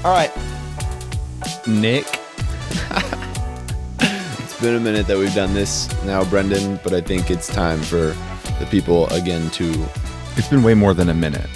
All right, Nick. It's been a minute that we've done this now, Brendan, but I think it's time for the people again to... It's been way more than a minute.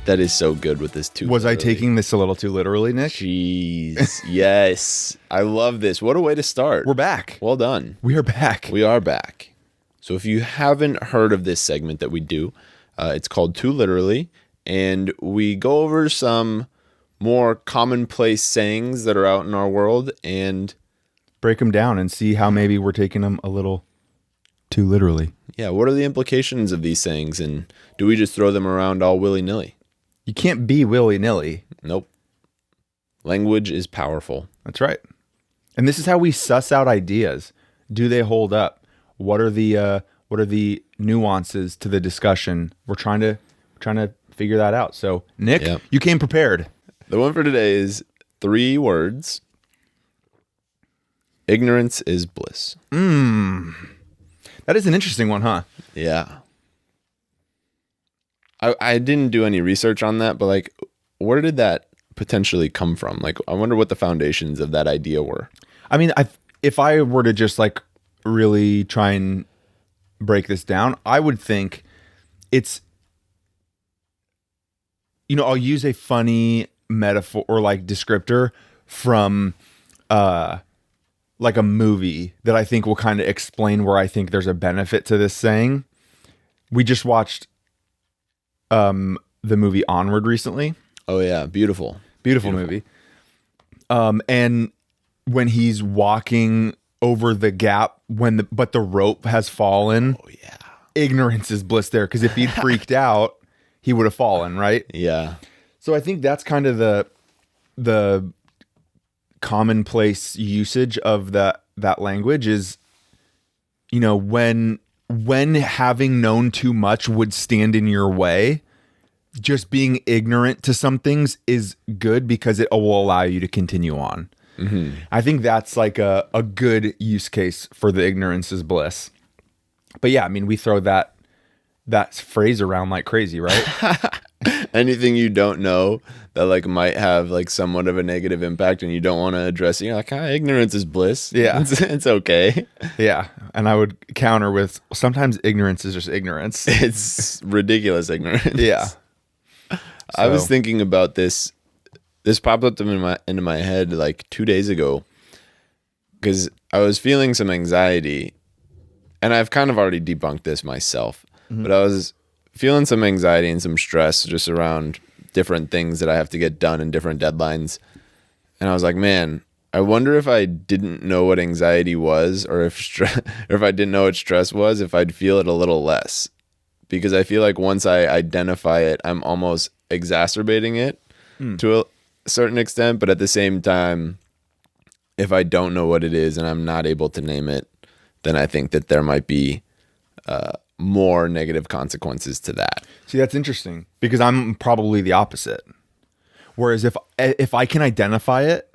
That is so good with this too. Was I taking this a little too literally, Nick? Jeez. Yes. I love this. What a way to start. We're back. Well done. We are back. We are back. So if you haven't heard of this segment that we do, it's called Too Literally, and we go over some more commonplace sayings that are out in our world and break them down and see how maybe we're taking them a little too literally. Yeah, what are the implications of these sayings, and do we just throw them around all willy-nilly? You can't be willy-nilly. Nope. Language is powerful. That's right. And this is how we suss out ideas. Do they hold up? What are the nuances to the discussion? We're trying to figure that out. So, Nick, You came prepared. The one for today is 3 words. Ignorance is bliss. That is an interesting one, huh? Yeah. I didn't do any research on that, but like, where did that potentially come from? Like, I wonder what the foundations of that idea were. I mean, if I were to just like really try and break this down, I would think it's, I'll use a funny metaphor or like descriptor from like a movie that I think will kind of explain where I think there's a benefit to this saying. We just watched the movie Onward recently. Oh yeah, beautiful movie. And when he's walking over the gap but the rope has fallen. Oh yeah. Ignorance is bliss there, because if he'd freaked out, he would have fallen, right? Yeah. So I think that's kind of the commonplace usage of that language is, when having known too much would stand in your way, just being ignorant to some things is good because it will allow you to continue on. Mm-hmm. I think that's like a good use case for the ignorance is bliss. But yeah, I mean, we throw that phrase around like crazy, right? Anything you don't know that like might have like somewhat of a negative impact and you don't want to address it, you're like, ignorance is bliss. Yeah. It's okay. Yeah. And I would counter with, sometimes ignorance is just ignorance. It's ridiculous ignorance. Yeah. I was thinking about this. This popped up into my head like 2 days ago because I was feeling some anxiety, and I've kind of already debunked this myself, but I was feeling some anxiety and some stress just around different things that I have to get done and different deadlines. And I was like, man, I wonder if I didn't know what anxiety was, or if I didn't know what stress was, if I'd feel it a little less. Because I feel like once I identify it, I'm almost exacerbating it to a certain extent. But at the same time, if I don't know what it is and I'm not able to name it, then I think that there might be more negative consequences to that. See, that's interesting because I'm probably the opposite. Whereas if I can identify it,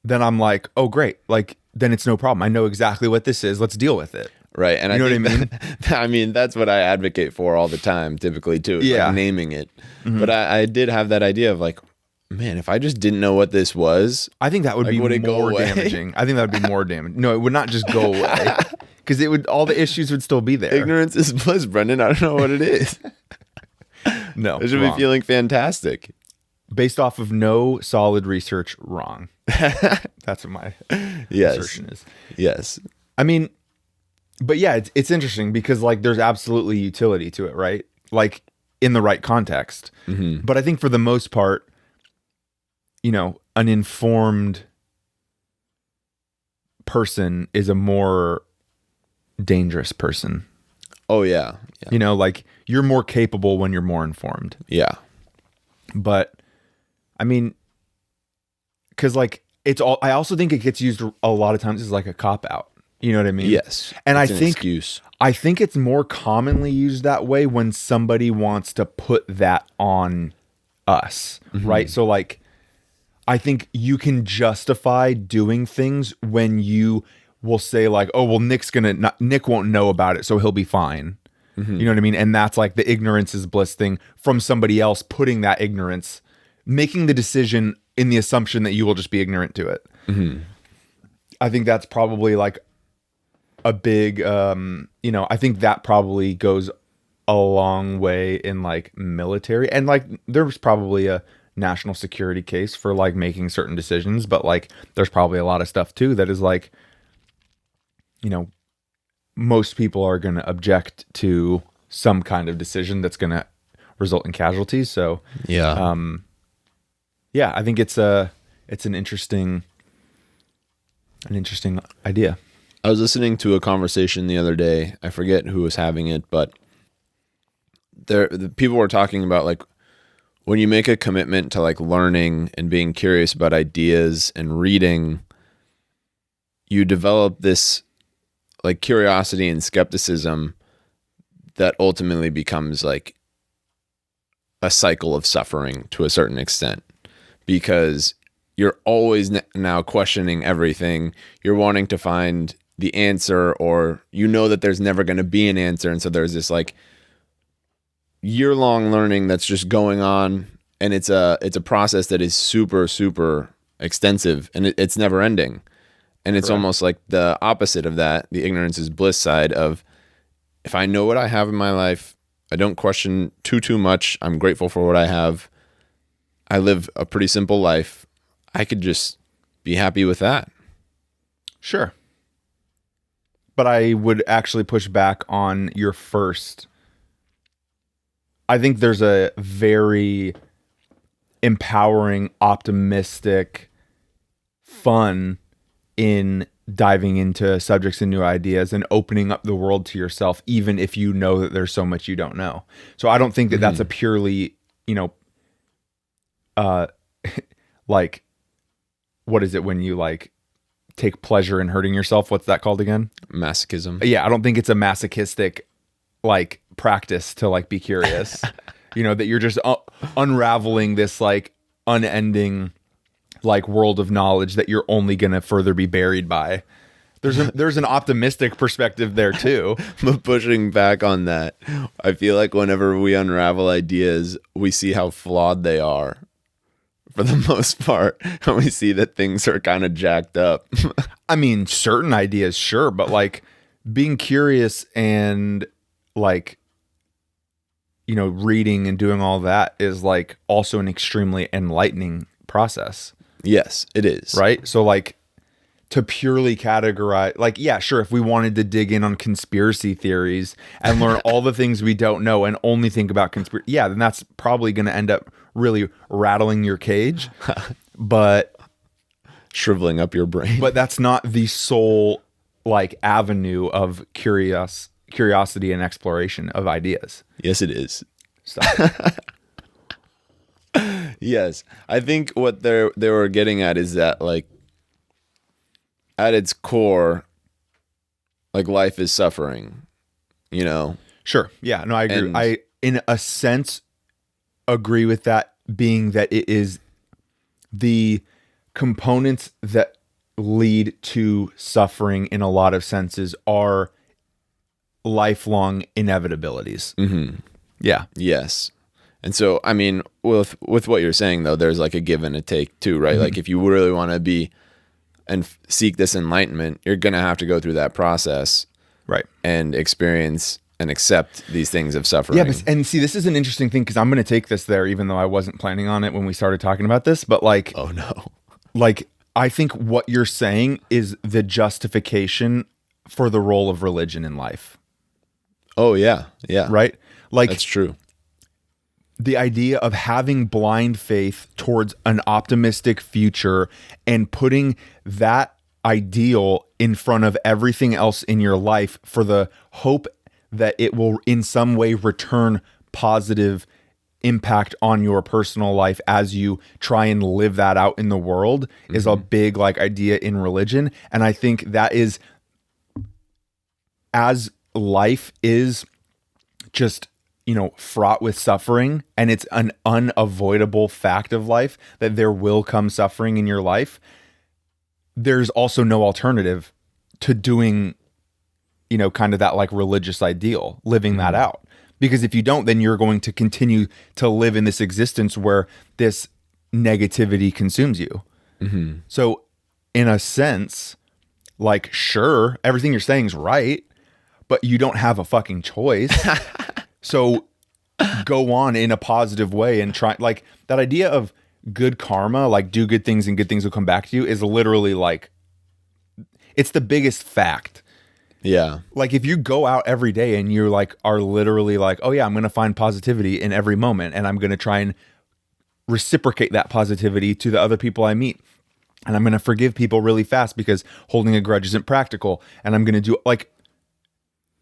then I'm like, oh, great. Like, then it's no problem. I know exactly what this is. Let's deal with it. Right. And you know what I mean? I mean, that's what I advocate for all the time, typically, too. Yeah. Like naming it. Mm-hmm. But I did have that idea of like, man, if I just didn't know what this was, I think that would be more damaging. I think that would be more damaging. No, it would not just go away because all the issues would still be there. Ignorance is bliss, Brendan. I don't know what it is. No. I should be feeling fantastic. Based off of no solid research, wrong. That's what my assertion is. Yes. I mean, but yeah, it's interesting because like there's absolutely utility to it, right? Like in the right context. Mm-hmm. But I think for the most part, an informed person is a more dangerous person. Oh yeah. Like you're more capable when you're more informed. Yeah. But I mean, because like I also think it gets used a lot of times as like a cop out. You know what I mean? Yes. And I think it's more commonly used that way when somebody wants to put that on us, right? So like, I think you can justify doing things when you will say like, oh, well, Nick won't know about it, so he'll be fine. You know what I mean? And that's like the ignorance is bliss thing from somebody else putting that ignorance making the decision in the assumption that you will just be ignorant to it. I think that's probably like a big, I think that probably goes a long way in like military, and like there's probably a national security case for like making certain decisions, but like there's probably a lot of stuff too that is like, most people are going to object to some kind of decision that's going to result in casualties. So I think it's an interesting idea. I was listening to a conversation the other day. I forget who was having it, but the people were talking about like when you make a commitment to like learning and being curious about ideas and reading, you develop this like curiosity and skepticism that ultimately becomes like a cycle of suffering to a certain extent, because you're always now questioning everything. You're wanting to find the answer, or that there's never going to be an answer. And so there's this like year-long learning that's just going on, and it's a process that is super, super extensive, and it's never ending. And it's almost like the opposite of that, the ignorance is bliss side of, if I know what I have in my life, I don't question too much. I'm grateful for what I have. I live a pretty simple life. I could just be happy with that. Sure. But I would actually push back on your first. I think there's a very empowering, optimistic, fun in diving into subjects and new ideas and opening up the world to yourself, even if you know that there's so much you don't know. So I don't think that that's a purely, like, what is it when you like take pleasure in hurting yourself? What's that called again? Masochism. Yeah, I don't think it's a masochistic like practice to like be curious. That you're just unraveling this like unending like world of knowledge that you're only going to further be buried by. There's an optimistic perspective there too. But pushing back on that, I feel like whenever we unravel ideas, we see how flawed they are for the most part, and we see that things are kind of jacked up. I mean, certain ideas, sure, but like being curious and like, reading and doing all that is like also an extremely enlightening process. Yes, it is. Right? So like to purely categorize, like, yeah, sure, if we wanted to dig in on conspiracy theories and learn all the things we don't know and only think about conspiracy, then that's probably going to end up really rattling your cage, but shriveling up your brain. But that's not the sole like avenue of curiosity and exploration of ideas. Yes, it is. Stop. Yes, I think what they were getting at is that like at its core, like life is suffering, Sure. Yeah. No, I agree. I, in a sense, agree with that, being that it is the components that lead to suffering in a lot of senses are lifelong inevitabilities. Mm-hmm. Yeah. Yes. And so, I mean, with what you're saying, though, there's like a give and a take too, right? Mm-hmm. Like if you really want to be and seek this enlightenment, you're going to have to go through that process. Right. And experience and accept these things of suffering. Yeah. And see, this is an interesting thing because I'm going to take this there, even though I wasn't planning on it when we started talking about this. But like, oh no. Like, I think what you're saying is the justification for the role of religion in life. Oh, yeah. Yeah. Right? Like, that's true. The idea of having blind faith towards an optimistic future and putting that ideal in front of everything else in your life for the hope that it will in some way return positive impact on your personal life as you try and live that out in the world is a big like idea in religion. And I think that is, as life is just, fraught with suffering, and it's an unavoidable fact of life that there will come suffering in your life. There's also no alternative to doing, kind of that like religious ideal, living that out. Because if you don't, then you're going to continue to live in this existence where this negativity consumes you. So in a sense, like, sure, everything you're saying is right, but you don't have a fucking choice. So go on in a positive way and try, like, that idea of good karma, like do good things and good things will come back to you, is literally like, it's the biggest fact. Yeah. Like, if you go out every day and you're like, are literally like, oh yeah, I'm going to find positivity in every moment, and I'm going to try and reciprocate that positivity to the other people I meet. And I'm going to forgive people really fast because holding a grudge isn't practical. And I'm going to do, like,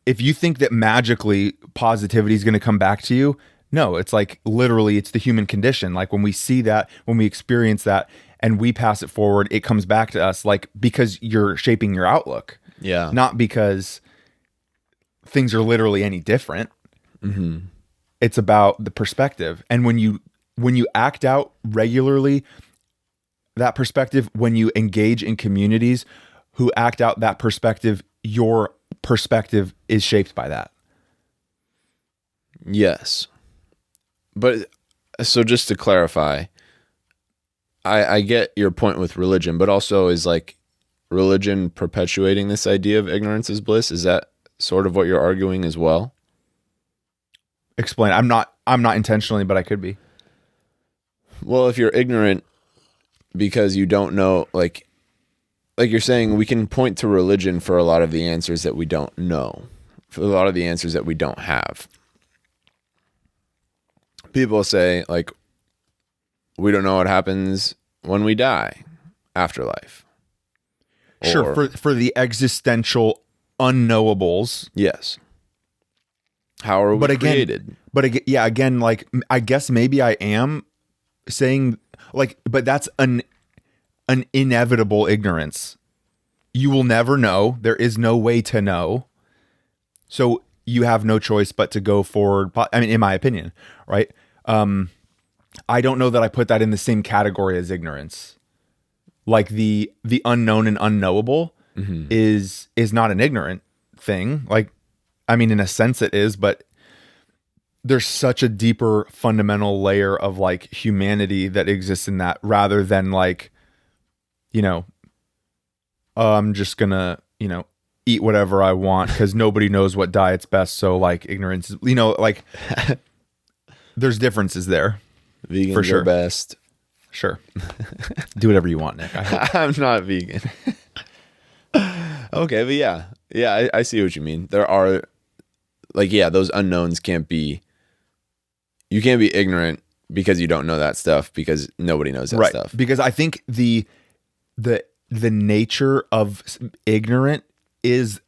if you think that magically positivity is going to come back to you, no, it's like literally it's the human condition. Like, when we see that, when we experience that and we pass it forward, it comes back to us, like, because you're shaping your outlook. Yeah. Not because things are literally any different. It's about the perspective. And when you act out regularly that perspective, when you engage in communities who act out that perspective, your perspective is shaped by that. Yes. But so just to clarify, I get your point with religion, but also is like religion perpetuating this idea of ignorance is bliss? Is that sort of what you're arguing as well? Explain. I'm not intentionally, but I could be. Well, if you're ignorant because you don't know, like you're saying, we can point to religion for a lot of the answers that we don't know, for a lot of the answers that we don't have. People say, like, we don't know what happens when we die, afterlife. Sure, for the existential unknowables. Yes. How are we created? But again, like, I guess maybe I am saying, like, but that's an inevitable ignorance. You will never know. There is no way to know. So you have no choice but to go forward. I mean, in my opinion, right? I don't know that I put that in the same category as ignorance. Like, the unknown and unknowable is not an ignorant thing. Like, I mean, in a sense it is, but there's such a deeper fundamental layer of, like, humanity that exists in that, rather than, like, you know, I'm just gonna, eat whatever I want because nobody knows what diet's best. So, like, ignorance, like, there's differences there. Vegans for sure. are best. Sure. Do whatever you want, Nick. I'm not vegan. Okay, but yeah, I see what you mean. There are, like, those unknowns you can't be ignorant because you don't know that stuff, because nobody knows that stuff. Because I think the nature of ignorant is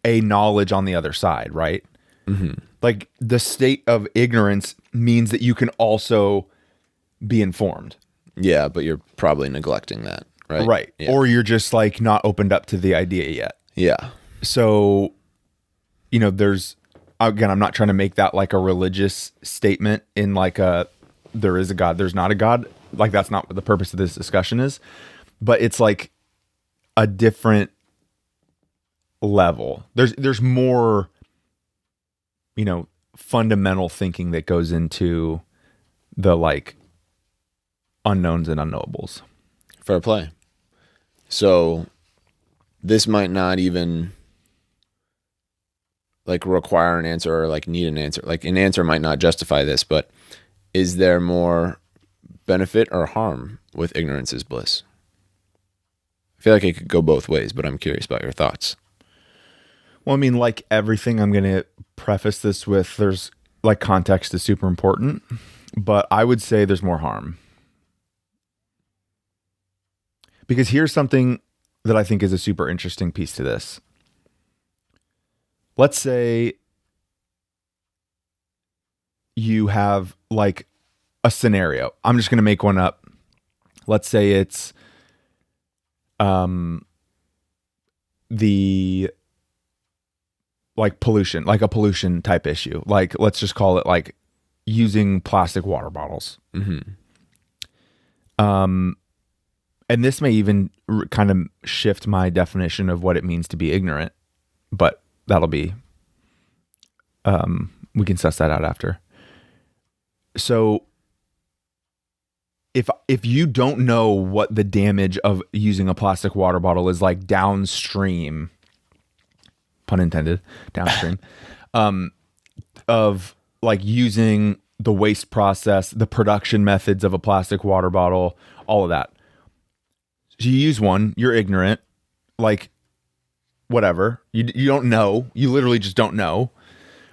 a knowledge on the other side, right? Like, the state of ignorance means that you can also be informed. Yeah, but you're probably neglecting that, right? Right. Yeah. Or you're just, like, not opened up to the idea yet. Yeah. So, there's, again, I'm not trying to make that like a religious statement in, like, there is a God, there's not a God. Like, that's not what the purpose of this discussion is. But it's like a different level. There's more, fundamental thinking that goes into the, like, unknowns and unknowables. Fair play. So this might not even, like, require an answer or, like, need an answer. Like, an answer might not justify this, but is there more benefit or harm with ignorance is bliss? I feel like it could go both ways, but I'm curious about your thoughts. Well, I mean, like everything, I'm going to preface this with, there's, like, context is super important, but I would say there's more harm. Because here's something that I think is a super interesting piece to this. Let's say you have, like, a scenario. I'm just going to make one up. Let's say it's the, like, pollution, like a pollution type issue. Like, let's just call it, like, using plastic water bottles. And this may even kind of shift my definition of what it means to be ignorant, but that'll be, we can suss that out after. So if you don't know what the damage of using a plastic water bottle is like downstream, pun intended, downstream, of like using the waste process, the production methods of a plastic water bottle, all of that. So you use one, you're ignorant, like whatever. You don't know. You literally just don't know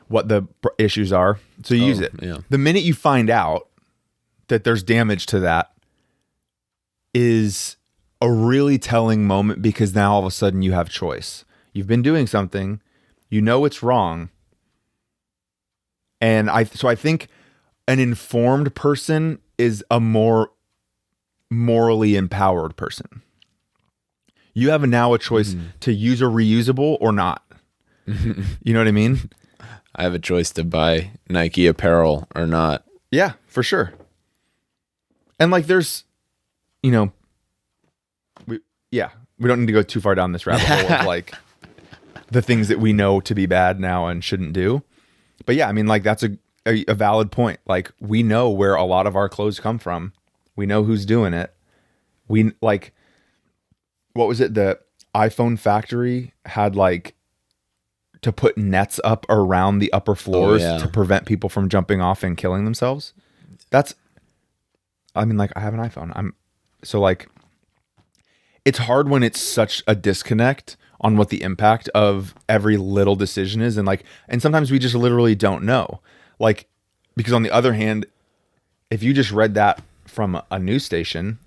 what the issues are. So you use it. Yeah. The minute you find out that there's damage to that is a really telling moment, because now all of a sudden you have choice. You've been doing something, you know it's wrong. And I think an informed person is a more morally empowered person. You have now a choice to use a reusable or not. You know what I mean? I have a choice to buy Nike apparel or not. Yeah, for sure. And like there's, we don't need to go too far down this rabbit hole of like the things that we know to be bad now and shouldn't do. But yeah, I mean, like that's a valid point. Like we know where a lot of our clothes come from. We know who's doing it. We like, what was it? The iPhone factory had like to put nets up around the upper floors to prevent people from jumping off and killing themselves. I mean, like I have an iPhone. It's hard when it's such a disconnect on what the impact of every little decision is. And sometimes we just literally don't know. Like, because on the other hand, if you just read that from a news station,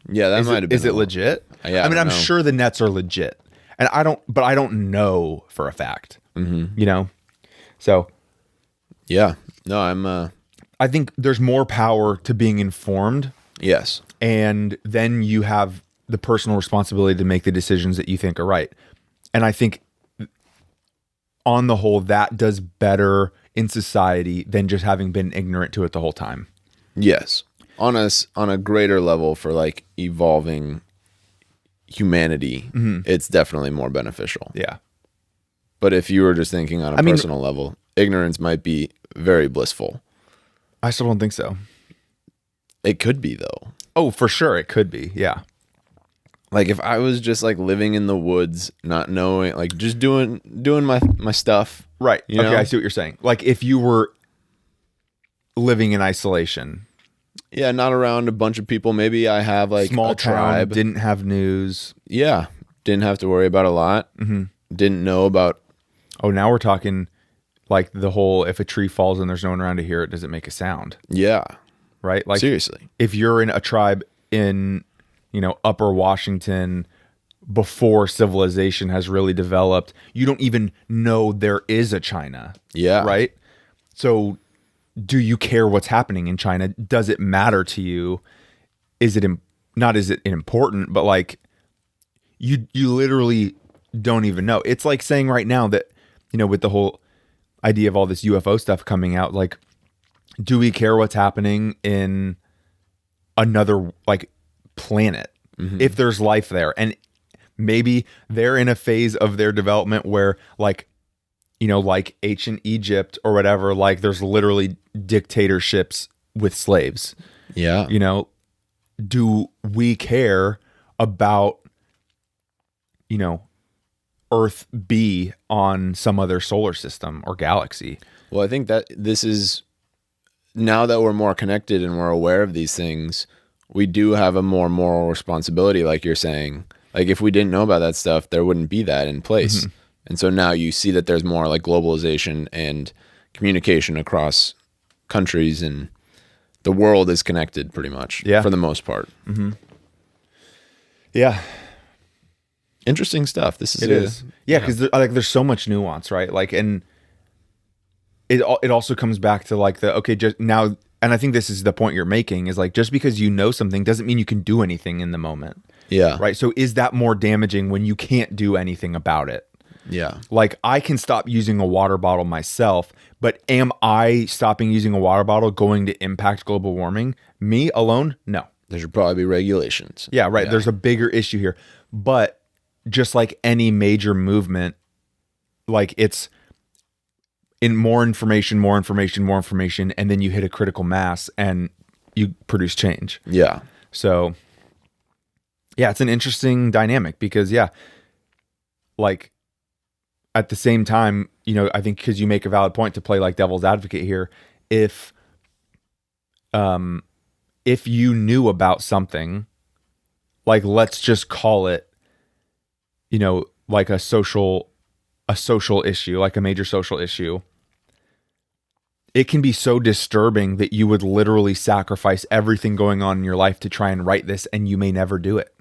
that might have been. Is it legit? Yeah, I mean, I'm sure the nets are legit, and I don't know for a fact. So yeah, no, I think there's more power to being informed. Yes, and then you have the personal responsibility to make the decisions that you think are right. And I think on the whole, that does better in society than just having been ignorant to it the whole time. Yes. On a greater level for like evolving humanity, it's definitely more beneficial. Yeah. But if you were just thinking on a personal level, ignorance might be very blissful. I still don't think so. It could be though. Oh, for sure. It could be. Yeah. Like if I was just like living in the woods, not knowing, like just doing my stuff. Right. Okay. I see what you're saying. Like if you were living in isolation. Yeah. Not around a bunch of people. Maybe I have like small a tribe. Didn't have news. Yeah. Didn't have to worry about a lot. Didn't know about. Oh, now we're talking like the whole, if a tree falls and there's no one around to hear it, does it make a sound? Yeah. Right. Like seriously, if you're in a tribe in, Upper Washington before civilization has really developed, you don't even know there is a China. Yeah. Right. So do you care what's happening in China? Does it matter to you? Is it important, but like you literally don't even know. It's like saying right now that, with the whole idea of all this UFO stuff coming out, like, do we care what's happening in another like planet if there's life there? And maybe they're in a phase of their development where like, like ancient Egypt or whatever, like there's literally dictatorships with slaves. Yeah. Do we care about, Earth B on some other solar system or galaxy? Well, I think that this is, now that we're more connected and we're aware of these things, we do have a more moral responsibility, like you're saying. Like if we didn't know about that stuff, there wouldn't be that in place. And so now you see that there's more like globalization and communication across countries, and the world is connected pretty much for the most part. Yeah. Interesting stuff. This is it is. Yeah, because there's so much nuance, right? Like, and it also comes back to like just now, and I think this is the point you're making, is like just because you know something doesn't mean you can do anything in the moment. Yeah. Right. So is that more damaging when you can't do anything about it? Yeah. Like I can stop using a water bottle myself, but am I stopping using a water bottle going to impact global warming? Me alone? No. There should probably be regulations. Yeah, right. Yeah. There's a bigger issue here. But just like any major movement, like it's in more information, and then you hit a critical mass and you produce change. Yeah. So yeah, it's an interesting dynamic because like at the same time, I think because you make a valid point to play like devil's advocate here, if you knew about something, like let's just call it, like a social issue, like a major social issue, it can be so disturbing that you would literally sacrifice everything going on in your life to try and right this, and you may never do it.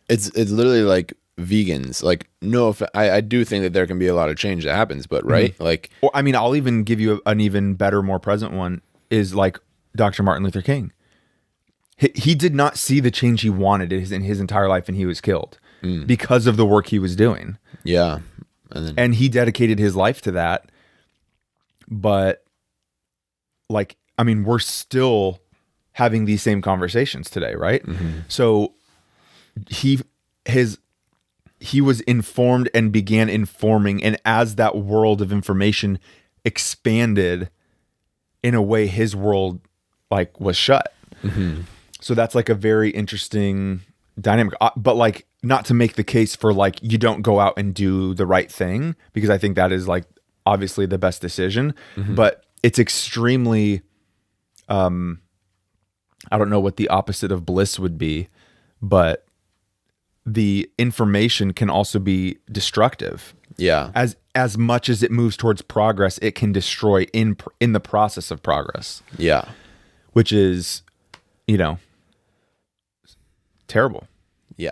It's literally like vegans. Like, no, I do think that there can be a lot of change that happens, but right? Mm-hmm. Like, or I mean, I'll even give you an even better, more present one is like Dr. Martin Luther King. He did not see the change he wanted in his entire life, and he was killed because of the work he was doing. Yeah. And he dedicated his life to that. But like, I mean, we're still having these same conversations today, right? Mm-hmm. So he was informed and began informing, and as that world of information expanded, in a way his world like was shut. Mm-hmm. So that's like a very interesting dynamic, but like not to make the case for like you don't go out and do the right thing, because I think that is like obviously the best decision, but it's extremely I don't know what the opposite of bliss would be, but the information can also be destructive. Yeah. As much as it moves towards progress, it can destroy in the process of progress. Yeah. Which is, terrible. Yeah.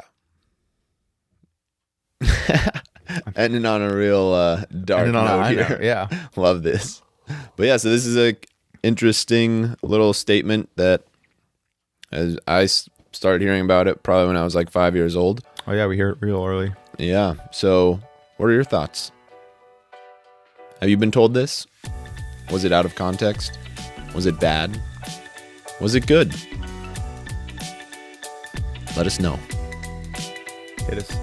Ending on a real dark note here. Yeah. Love this. But yeah, so this is a interesting little statement that as I started hearing about it probably when I was like 5 years old. Oh yeah, we hear it real early. Yeah. So what are your thoughts? Have you been told this? Was it out of context? Was it bad? Was it good? Let us know.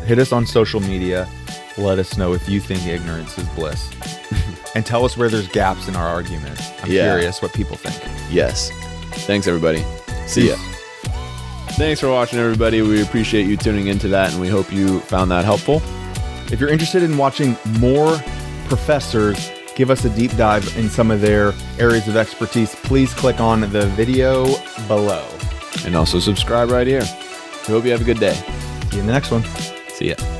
Hit us on social media. Let us know if you think ignorance is bliss. And tell us where there's gaps in our argument. I'm curious what people think. Yes. Thanks, everybody. See ya. Thanks for watching, everybody. We appreciate you tuning into that, and we hope you found that helpful. If you're interested in watching more professors give us a deep dive in some of their areas of expertise, please click on the video below. And also subscribe right here. We hope you have a good day. See you in the next one. See ya.